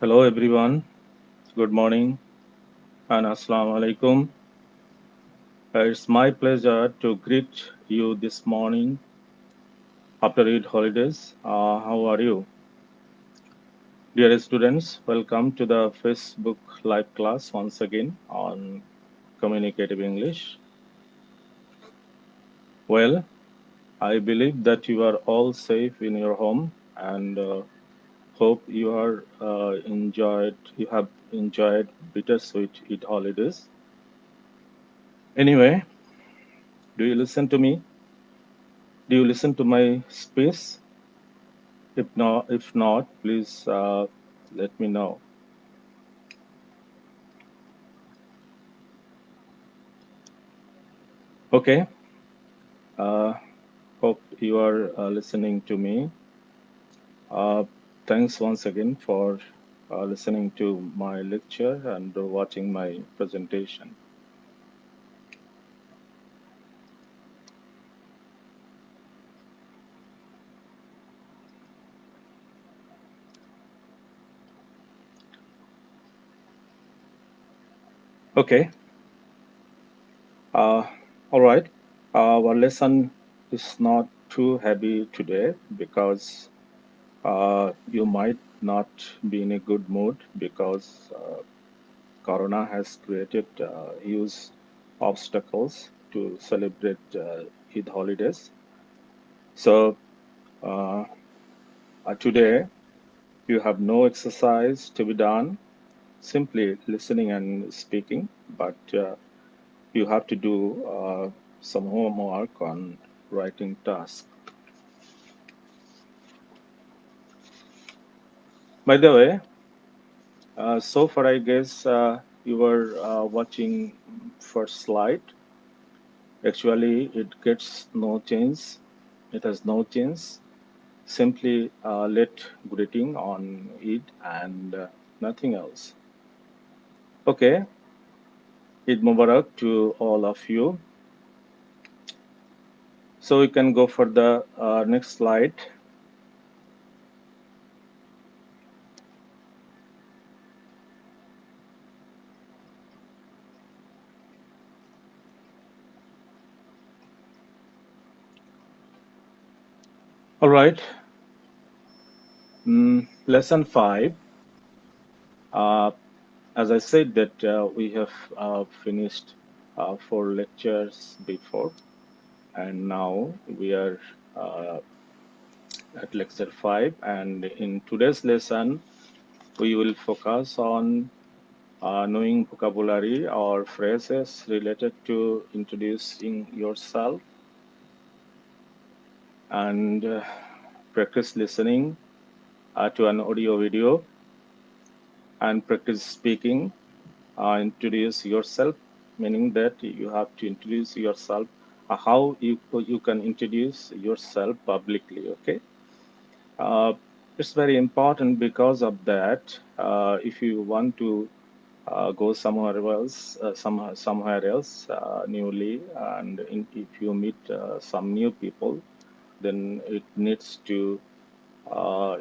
Hello everyone, good morning and Assalamu alaikum. It's my pleasure to greet you this morning after Eid holidays. How are you? Dear students, welcome to the Facebook live class once again on Communicative English. Well, I believe that you are all safe in your home and hope you have enjoyed bittersweet Eid holidays. Anyway, do you listen to me? Do you listen to my speech? If not, please let me know. Okay. Uh, hope you are listening to me. Uh, Thanks once again for listening to my lecture and watching my presentation. Okay. Uh, all right. Our lesson is not too heavy today because you might not be in a good mood because Corona has created huge obstacles to celebrate Eid holidays. So uh, today you have no exercise to be done, simply listening and speaking, but you have to do some homework on writing tasks. By the way, so far I guess you were watching first slide. Actually, it gets no change. It has no change. Simply let greeting on it and nothing else. Okay, Eid Mubarak to all of you. So we can go for the next slide. All right, lesson 5. Uh, as I said that we have finished 4 lectures before, and now we are uh, at lecture 5. And in today's lesson, we will focus on knowing vocabulary or phrases related to introducing yourself and practice listening to an audio video and practice speaking. Introduce yourself, meaning that you have to introduce yourself, how you can introduce yourself publicly. Okay, uh, it's very important because of that. If you want to go somewhere else, somewhere else newly, and if you meet some new people, then it needs to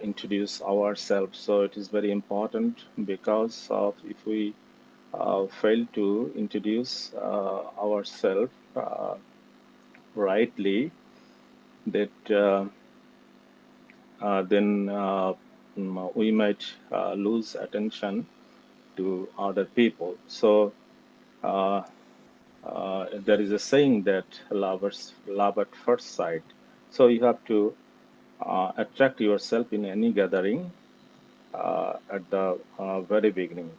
introduce ourselves. So it is very important because of if we fail to introduce ourselves rightly, that then we might lose attention to other people. So there is a saying that love at first sight. So you have to attract yourself in any gathering at the very beginning,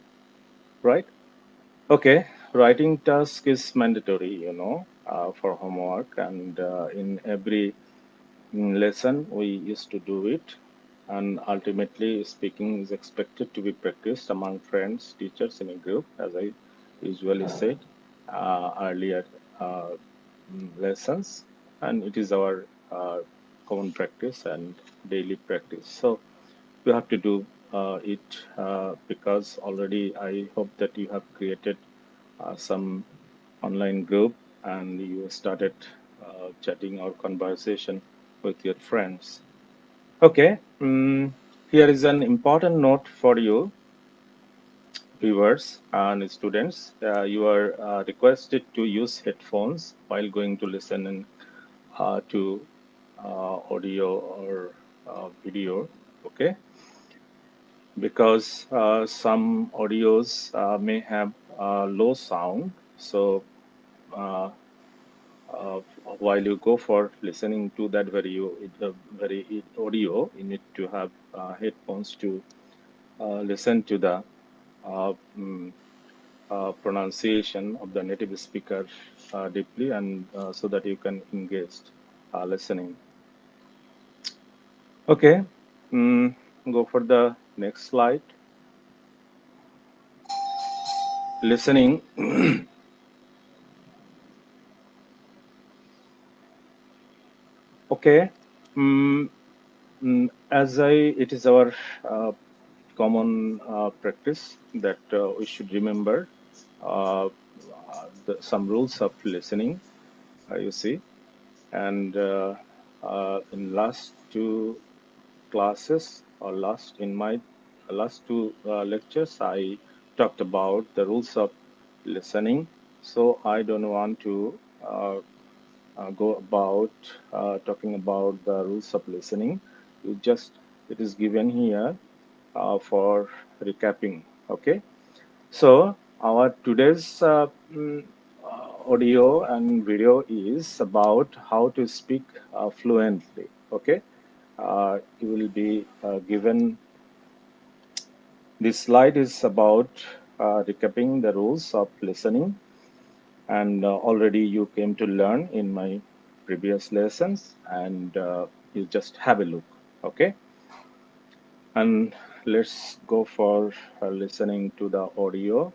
right? Okay, writing task is mandatory, for homework, and in every lesson we used to do it. And ultimately, speaking is expected to be practiced among friends, teachers in a group, as I usually said earlier lessons, and it is our common practice and daily practice. So you have to do it because already I hope that you have created some online group and you started chatting or conversation with your friends. Okay, here is an important note for you. viewers and students, you are requested to use headphones while going to listen to audio or video, okay? Because some audios may have low sound, so uh, while you go for listening to that very audio, you need to have headphones to listen to the uh, mm, pronunciation of the native speaker deeply, and so that you can engage listening. Okay, go for the next slide. Listening. Okay. Mm, it is our uh, common practice that we should remember some rules of listening, you see. And in last two classes, or in my last two lectures, I talked about the rules of listening. So I don't want to go about talking about the rules of listening. It is given here for recapping. Okay, so our today's audio and video is about how to speak fluently. Okay, you will be given. This slide is about recapping the rules of listening, and already you came to learn in my previous lessons, and you just have a look. Okay, and let's go for listening to the audio.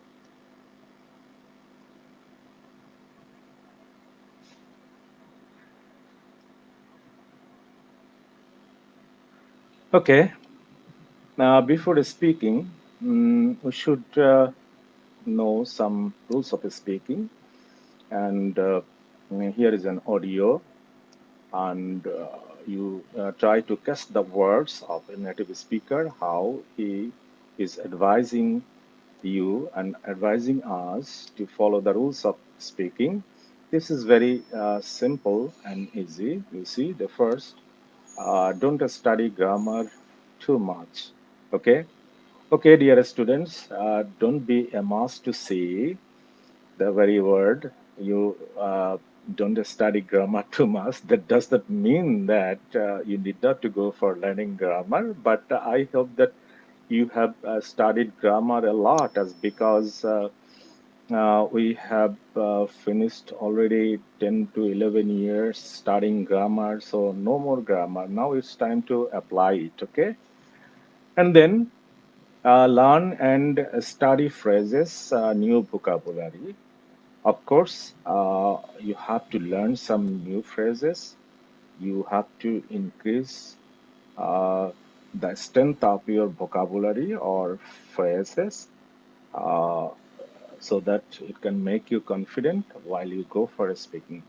Okay, now before speaking, we should know some rules of speaking, and here is an audio, and you try to catch the words of a native speaker, how he is advising you and advising us to follow the rules of speaking. This is very simple and easy. You see, the first, don't study grammar too much. Okay. Okay, dear students, don't be amazed to see the very word. You don't study grammar too much. That does not mean that you need not to go for learning grammar, but I hope that you have studied grammar a lot, as because we have finished already 10 to 11 years studying grammar, so no more grammar. Now it's time to apply it, okay? And then learn and study phrases, new vocabulary. Of course, you have to learn some new phrases. You have to increase uh, the strength of your vocabulary or phrases, uh, so that it can make you confident while you go for speaking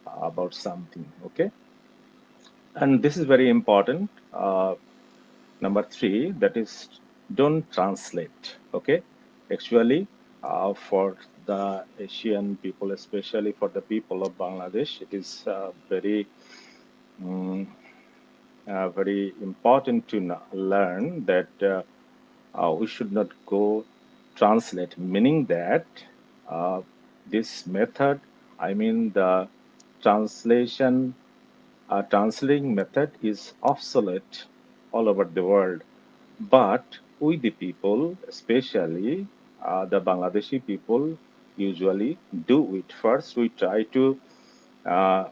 about something. Okay, and this is very important. Number three, that is, don't translate. Okay, actually, for the Asian people, especially for the people of Bangladesh, it is um, very important to learn that we should not go translate, meaning that uh, this method, I mean the translation, translating method is obsolete all over the world. But we, the people, especially the Bangladeshi people, usually do it. First, we try to uh,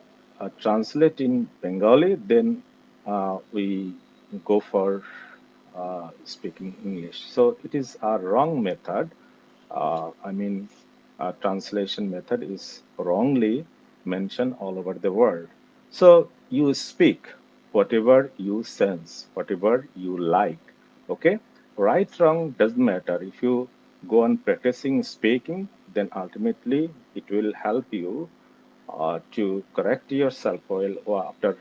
translate in Bengali, then we go for speaking English. So it is a wrong method. I mean, translation method is wrongly mentioned all over the world. So you speak whatever you sense, whatever you like. Okay, right, wrong doesn't matter. If you go on practicing speaking, then ultimately it will help you to correct yourself while or after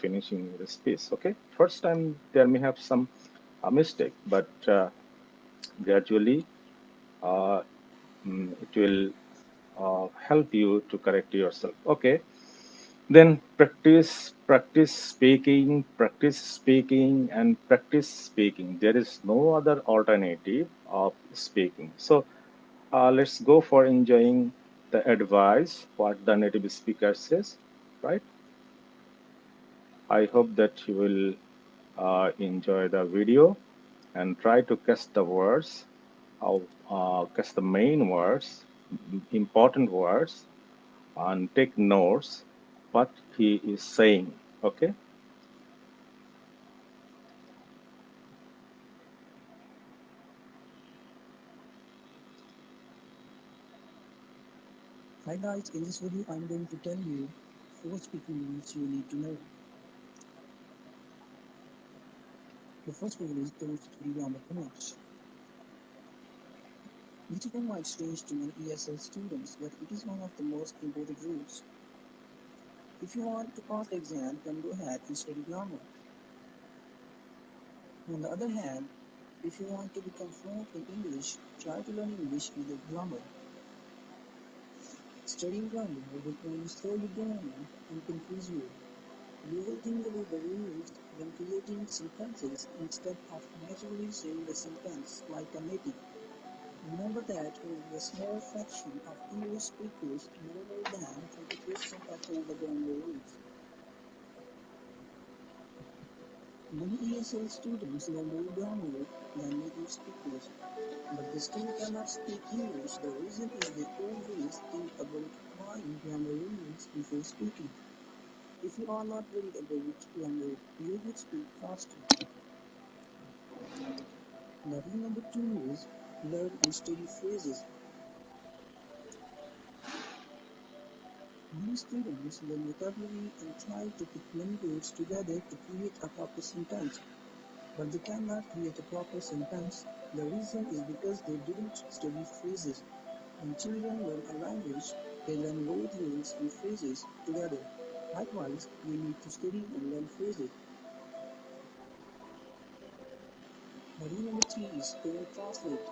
finishing the speech. Okay, first time there may have some mistake, but gradually uh, it will help you to correct yourself. Okay, then practice speaking, and practice speaking. There is no other alternative of speaking. So let's go for enjoying the advice what the native speaker says, right? I hope that you will enjoy the video and try to catch the words, catch the main words, important words, and take notes what he is saying. Okay. Hi guys, in this video I'm going to tell you 4 speaking rules you need to know. The first rule is don't study grammar too much. This one might strange to many ESL students, but it is one of the most important rules. If you want to pass the exam, then go ahead and study grammar. On the other hand, if you want to become fluent in English, try to learn English with grammar. Studying grammar will only slow you down and confuse you. You will think about the rules when creating sentences instead of naturally saying the sentence like a native. Remember that only a small fraction of English speakers know more than 20% of all the grammar rules. Many ESL students know more grammar than native speakers, but they still cannot speak English. The reason is they always think about applying grammar rules before speaking. If you are not worried about grammar, you would speak faster. Now rule number 2 is learn and study phrases. Many students learn vocabulary and try to put many words together to create a proper sentence, but they cannot create a proper sentence. The reason is because they didn't study phrases. When children learn a language, they learn both words and phrases together. Likewise, we need to study and learn phrases. Now rule number 3 is don't translate.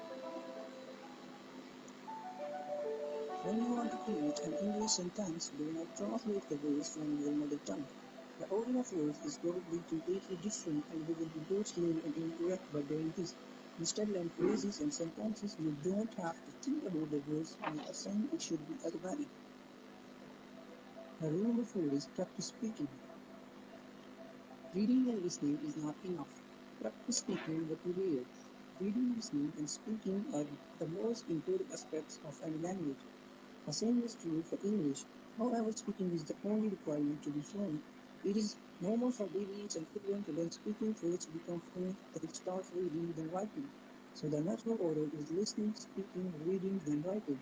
When you want to create an English sentence, do not translate the words from your mother tongue. The order of words is probably completely different and we will be both slow and incorrect by doing this. Instead, learn phrases and sentences. You don't have to think about the words we are saying, it should be automatic. Now, rule number 4 is practice speaking. Reading and listening is not enough. Practice speaking what you hear. Reading, listening, and speaking are the most important aspects of any language. The same is true for English. However, speaking is the only requirement to be fluent. It is normal for babies and children to learn speaking first, become fluent, then start reading, then writing. So the natural order is listening, speaking, reading, then writing.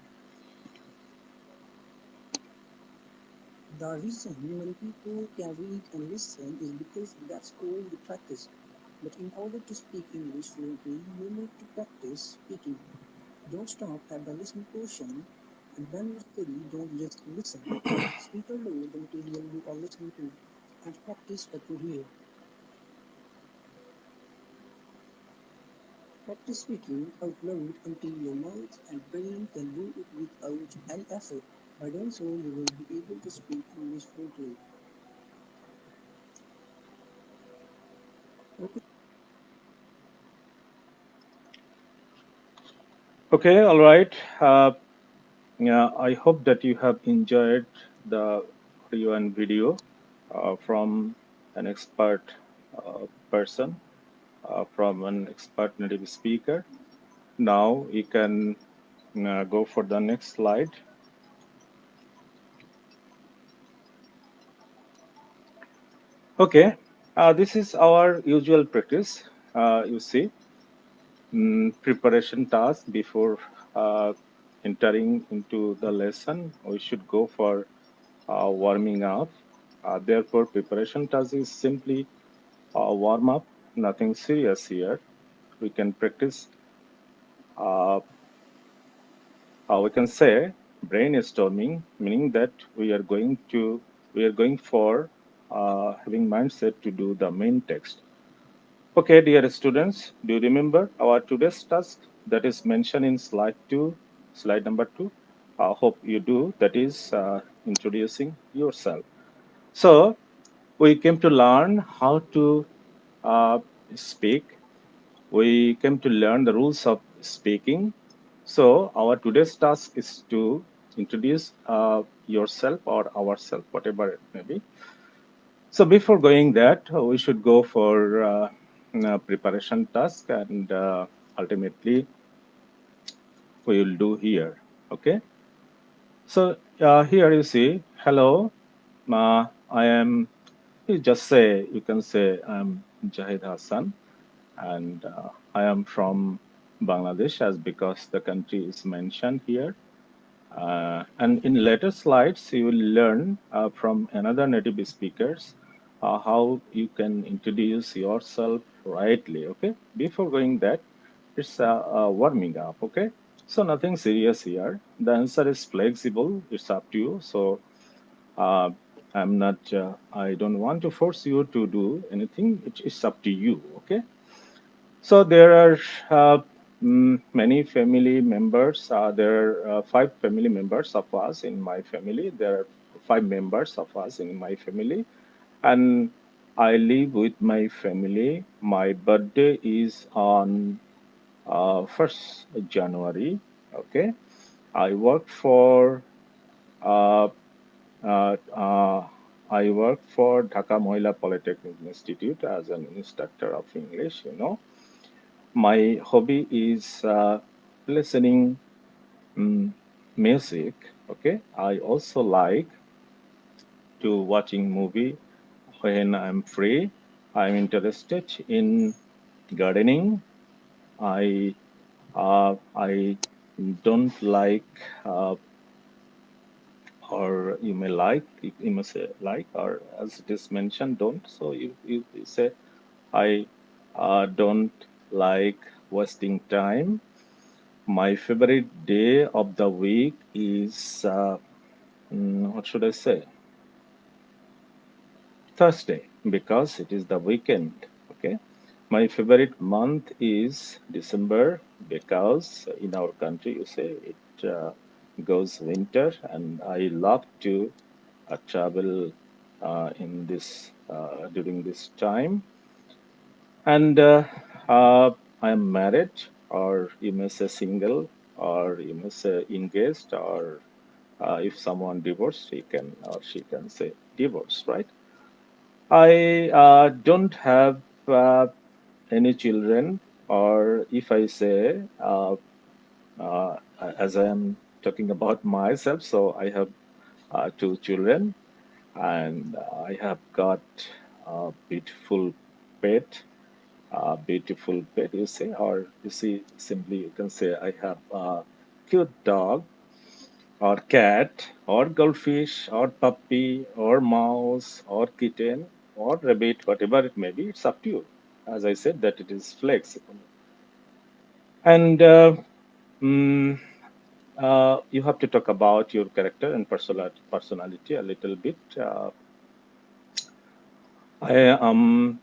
The reason many people can read and listen is because that's all the practice. But in order to speak English fluently, you need to practice speaking. Don't stop at the listening portion, and when you study, don't just listen. Speak aloud the material you are listening to, and practice what you hear. Practice speaking out loud until your mouth and brain can do it without any effort. By doing so, you will be able to speak English fluently. Okay. Okay, all right. Yeah, I hope that you have enjoyed the audio and video from an expert person, from an expert native speaker. Now you can go for the next slide. Okay, this is our usual practice. You see, preparation task before uh, entering into the lesson. We should go for warming up. Therefore, preparation task is simply warm up, nothing serious here. We can practice, uh, we can say brainstorming, meaning that we are going for having mindset to do the main text. Okay, dear students, do you remember our today's task? that is mentioned in slide number 2. I hope you do. That is introducing yourself. So we came to learn how to uh, speak. We came to learn the rules of speaking. So our today's task is to introduce yourself or ourselves, whatever it may be. So before going that, we should go for preparation task, and ultimately we will do here. Okay. So here you see, hello, I am. You just say, you can say I'm Zahid Hasan, and I am from Bangladesh, as because the country is mentioned here. And in later slides, you will learn from another native speakers how you can introduce yourself rightly. Okay, before going that, it's warming up. Okay, so nothing serious here. The answer is flexible. It's up to you. So uh, I'm not. I don't want to force you to do anything. It's up to you. Okay. So there are many family members. There are 5 family members of us in my family. There are 5 members of us in my family, and I live with my family. My birthday is on 1st January. Okay, I work for uh, I work for Dhaka Mohila Polytechnic Institute as an instructor of English. My hobby is listening music. Okay, I also like to watching movie when I'm free. I'm interested in gardening. I don't like uh, or you may like, you may say like, or as it is mentioned, don't. So you say I don't like wasting time. My favorite day of the week is what should I say? Thursday, because it is the weekend. Okay. My favorite month is December because in our country you say it goes winter, and I love to travel in this during this time. And I am married, or you may say single, or you may say engaged, or if someone divorced, he can or she can say divorce, right? I don't have any children, or if I say, as I am talking about myself, so I have 2 children, and I have got a beautiful pet, you say, or you see, simply you can say I have a cute dog, or cat, or goldfish, or puppy, or mouse, or kitten, or rabbit, whatever it may be. It's up to you. As I said, that it is flexible. And mm, you have to talk about your character and personality a little bit. I am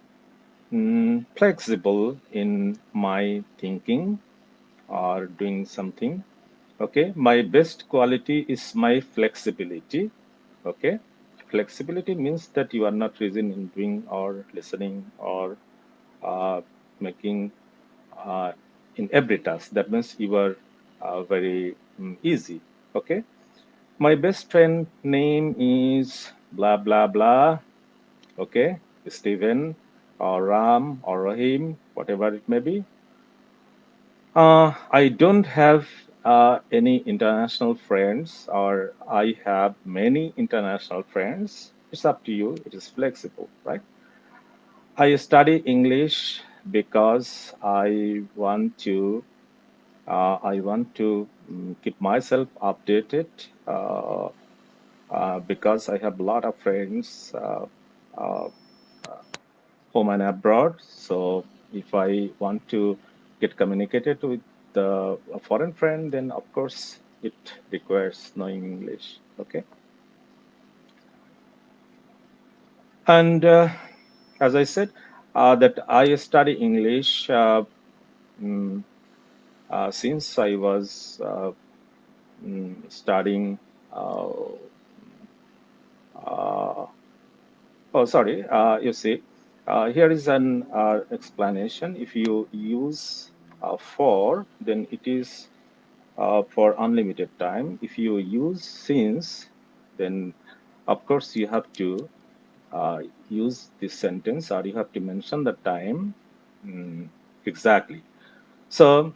flexible in my thinking or doing something. Okay, my best quality is my flexibility. Okay, flexibility means that you are not rigid in doing or listening or uh, making uh, in every task. That means you are very easy. Okay, my best friend name is blah blah blah. Okay, Steven or Ram or Rahim, whatever it may be. I don't have any international friends, or I have many international friends. It's up to you. It is flexible, right? I study English because I want to keep myself updated because I have a lot of friends uh, home and abroad. So if I want to get communicated with a foreign friend, then of course it requires knowing English. Okay. And as I said, that I study English. Since I was studying, uh, uh, oh, sorry, you see, here is an explanation. If you use for, then it is for unlimited time. If you use since, then of course you have to uh, use this sentence, or you have to mention the time exactly. So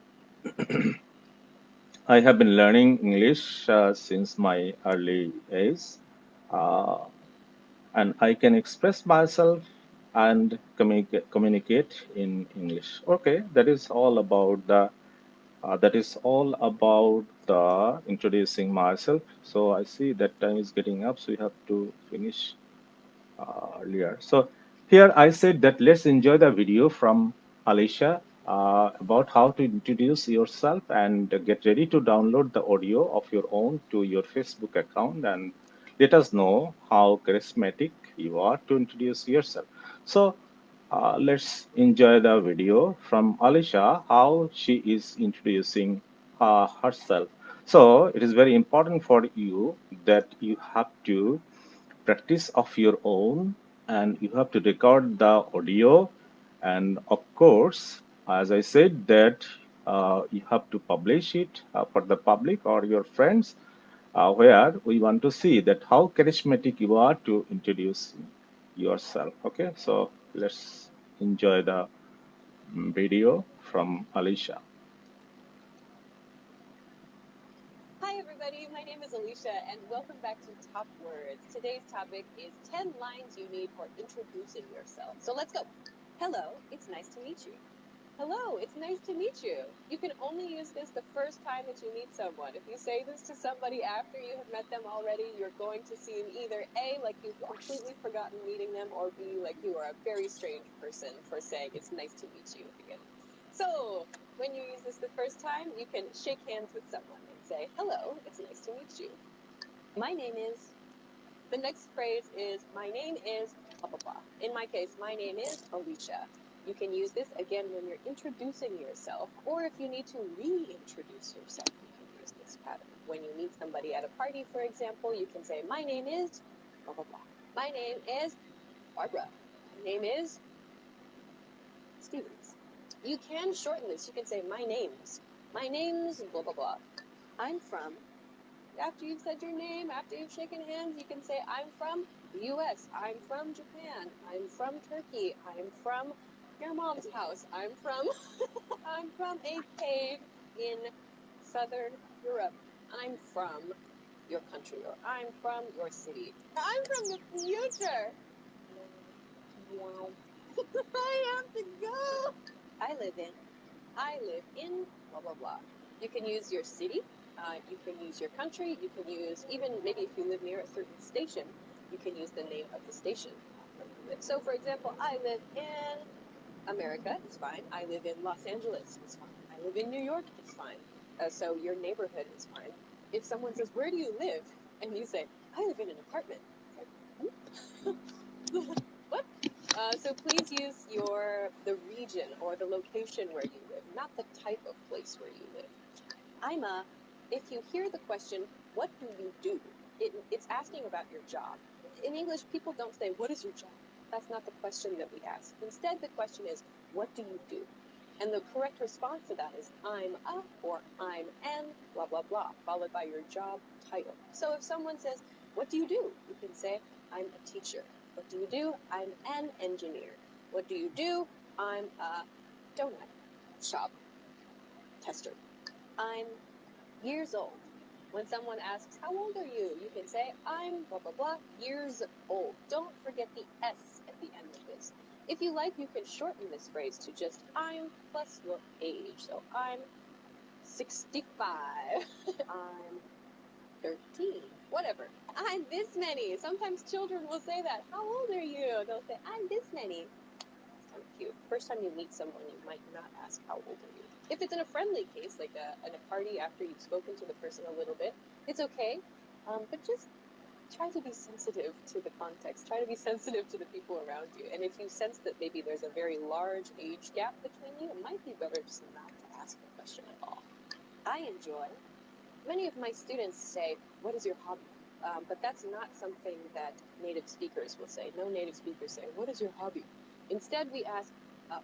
I have been learning English since my early age, uh, and I can express myself and communicate in English. Okay, that is all about the introducing myself. So I see that time is getting up, so we have to finish earlier. So here I said that let's enjoy the video from Alicia about how to introduce yourself, and get ready to download the audio of your own to your Facebook account, and let us know how charismatic you are to introduce yourself. So let's enjoy the video from Alicia, how she is introducing herself. So it is very important for you that you have to practice of your own, and you have to record the audio, and of course, as I said, that you have to publish it for the public or your friends, where we want to see that how charismatic you are to introduce yourself. Okay, so let's enjoy the video from Alicia. Hi, everybody. My name is Alicia, and welcome back to Top Words. Today's topic is 10 lines you need for introducing yourself. So let's go. Hello, it's nice to meet you. Hello, it's nice to meet you. You can only use this the first time that you meet someone. If you say this to somebody after you have met them already, you're going to seem either A, like you've completely forgotten meeting them, or B, like you are a very strange person for saying it's nice to meet you at the beginning. So, when you use this the first time, you can shake hands with someone and say, hello, it's nice to meet you. My name is, the next phrase is, my name is blah, blah, blah. In my case, my name is Alicia. You can use this again when you're introducing yourself, or if you need to reintroduce yourself, you can use this pattern. When you meet somebody at a party, for example, you can say, my name is blah, blah, blah. My name is Barbara. My name is Stevens. You can shorten this. You can say, my name's. My name's blah, blah, blah. I'm from. After you've said your name, after you've shaken hands, you can say, I'm from the US. I'm from Japan. I'm from Turkey. I'm from your mom's house. I'm from a cave in southern Europe. I'm from your country, or I'm from your city. I'm from the future. Wow. I have to go. I live in I live in blah, blah, blah. You can use your city, you can use your country, you can use, even maybe if you live near a certain station, you can use the name of the station where you live. So, for example, I live in America, it's fine. I live in Los Angeles, it's fine. I live in New York, it's fine. So, your neighborhood is fine. If someone says, where do you live? And you say, I live in an apartment. It's like, what? So please use the region or the location where you live, not the type of place where you live. If you hear the question, what do you do? It's asking about your job. In English, people don't say, what is your job? That's not the question that we ask. Instead, the question is, what do you do? And the correct response to that is, I'm a, or I'm an, blah, blah, blah, followed by your job title. So if someone says, what do you do? You can say, I'm a teacher. What do you do? I'm an engineer. What do you do? I'm a donut shop tester. I'm years old. When someone asks, how old are you? You can say, I'm blah, blah, blah, years old. Don't forget the S at the end of this. If you like, you can shorten this phrase to just I'm plus your age. So I'm 65. I'm 13. Whatever. I'm this many. Sometimes children will say that. How old are you? They'll say, I'm this many. It's kind of cute. First time you meet someone, you might not ask how old are you. If it's in a friendly case, like at a party after you've spoken to the person a little bit, it's okay. But just try to be sensitive to the context. Try to be sensitive to the people around you. And if you sense that maybe there's a very large age gap between you, it might be better just not to ask the question at all. I enjoy. Many of my students say, "What is your hobby?" But that's not something that native speakers will say. No native speakers say, "What is your hobby?" Instead, we ask,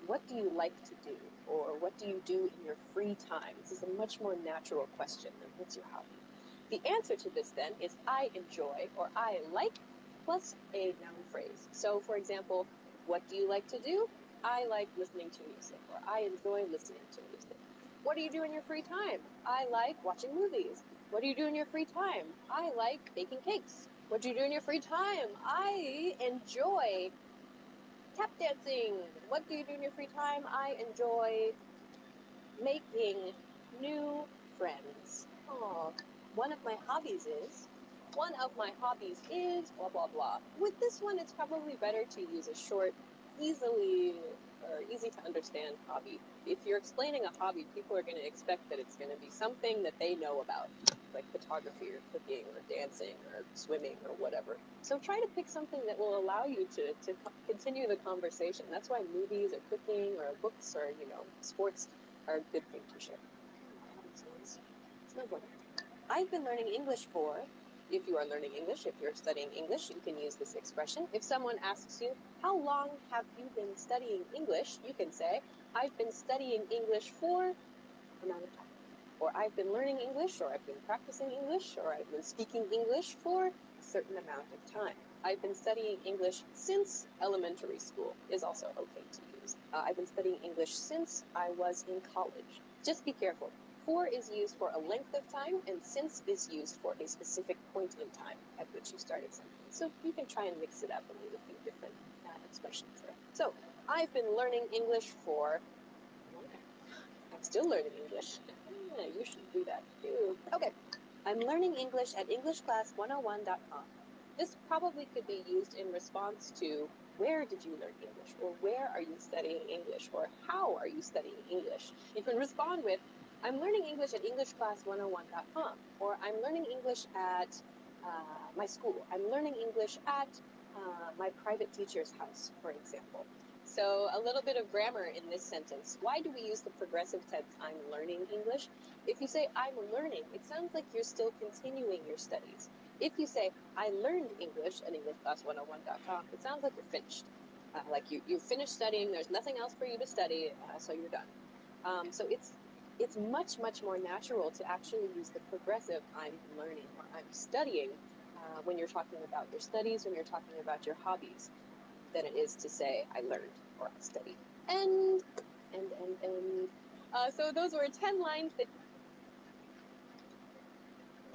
"What do you like to do?" Or "What do you do in your free time?" This is a much more natural question than "What's your hobby?" The answer to this then is "I enjoy" or "I like" plus a noun phrase. So, for example, what do you like to do? I like listening to music, or I enjoy listening to music. What do you do in your free time? I like watching movies. What do you do in your free time? I like baking cakes. What do you do in your free time? I enjoy tap dancing. What do you do in your free time? I enjoy making new friends. Oh, one of my hobbies is, blah, blah, blah. With this one, it's probably better to use a short, easy to understand hobby. If you're explaining a hobby, people are going to expect that it's going to be something that they know about, like photography or cooking or dancing or swimming or whatever. So try to pick something that will allow you to continue the conversation. That's why movies or cooking or books or, sports are a good thing to share. I've been learning English for, if you are learning English, if you're studying English, you can use this expression. If someone asks you, "How long have you been studying English?" you can say, "I've been studying English for amount of time." Or "I've been learning English," or "I've been practicing English," or "I've been speaking English for a certain amount of time." "I've been studying English since elementary school" is also okay to use. "I've been studying English since I was in college." Just be careful. For is used for a length of time, and since is used for a specific point in time at which you started something. So you can try and mix it up and use a few different expressions there. So, I've been learning English for a long time. I'm still learning English. Yeah, you should do that too. Okay, I'm learning English at EnglishClass101.com. This probably could be used in response to "Where did you learn English?" or "Where are you studying English?" or "How are you studying English?" You can respond with, "I'm learning English at EnglishClass101.com," or "I'm learning English at my school." "I'm learning English at my private teacher's house," for example. So a little bit of grammar in this sentence. Why do we use the progressive tense "I'm learning English"? If you say "I'm learning," it sounds like you're still continuing your studies. If you say "I learned English at EnglishClass101.com," it sounds like you're finished. Like you've finished studying, there's nothing else for you to study, so you're done. So it's much, much more natural to actually use the progressive "I'm learning" or "I'm studying" when you're talking about your studies, when you're talking about your hobbies, than it is to say "I learned" or "I studied." And. So those were 10 lines that.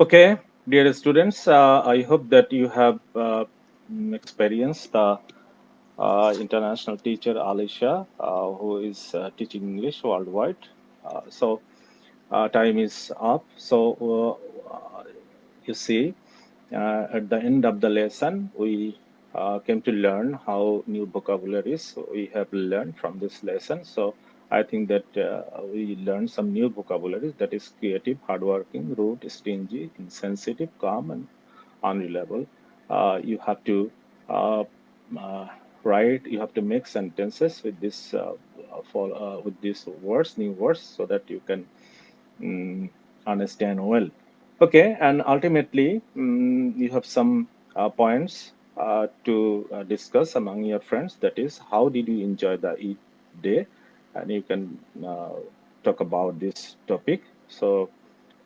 Okay, dear students, I hope that you have experienced the international teacher Alicia, who is teaching English worldwide. Time is up. You see, at the end of the lesson, we came to learn how new vocabularies we have learned from this lesson. So I think that we learned some new vocabularies, that is creative, hardworking, rude, stingy, insensitive, calm, and unreliable. You have to uh, uh, write. You have to make sentences with with these words, new words, so that you can understand well. Okay, and ultimately, you have some points to discuss among your friends. That is, how did you enjoy the day? And you can talk about this topic. So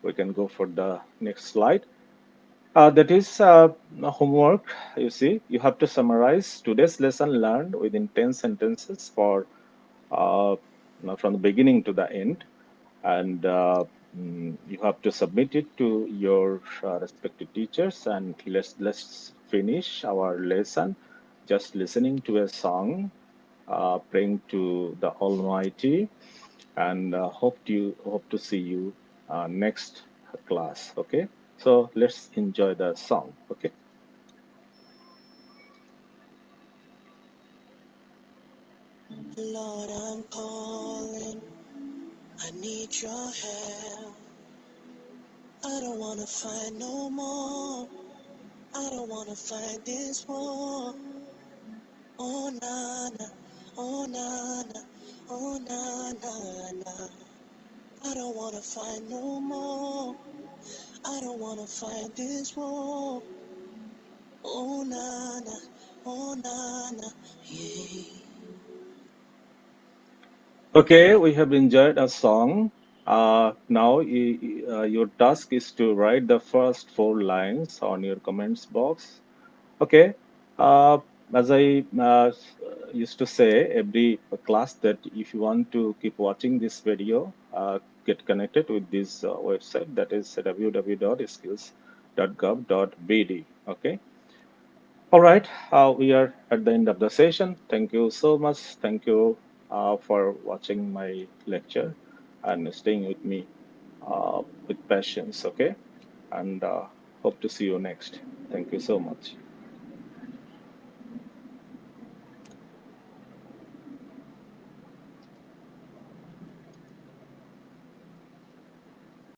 we can go for the next slide. That is homework. You see, you have to summarize today's lesson learned within 10 sentences uh, from the beginning to the end, and you have to submit it to your respective teachers. And let's finish our lesson just listening to a song, praying to the Almighty, and hope to see you next class. Okay, so let's enjoy the song. Okay. Lord, I'm calling. I need your help. I don't wanna fight no more. I don't wanna fight this war. Oh na na, oh na na, oh na na na. I don't wanna fight no more. I don't wanna fight this war. Oh nana, oh nana, yeah. Okay, we have enjoyed a song. Now your task is to write the first four lines on your comments box. Okay. Uh, as I used to say every class, that if you want to keep watching this video, get connected with this website, that is www.skills.gov.bd. Okay. All right. We are at the end of the session. Thank you so much. Thank you for watching my lecture and staying with me with patience. Okay. And hope to see you next. Thank you so much.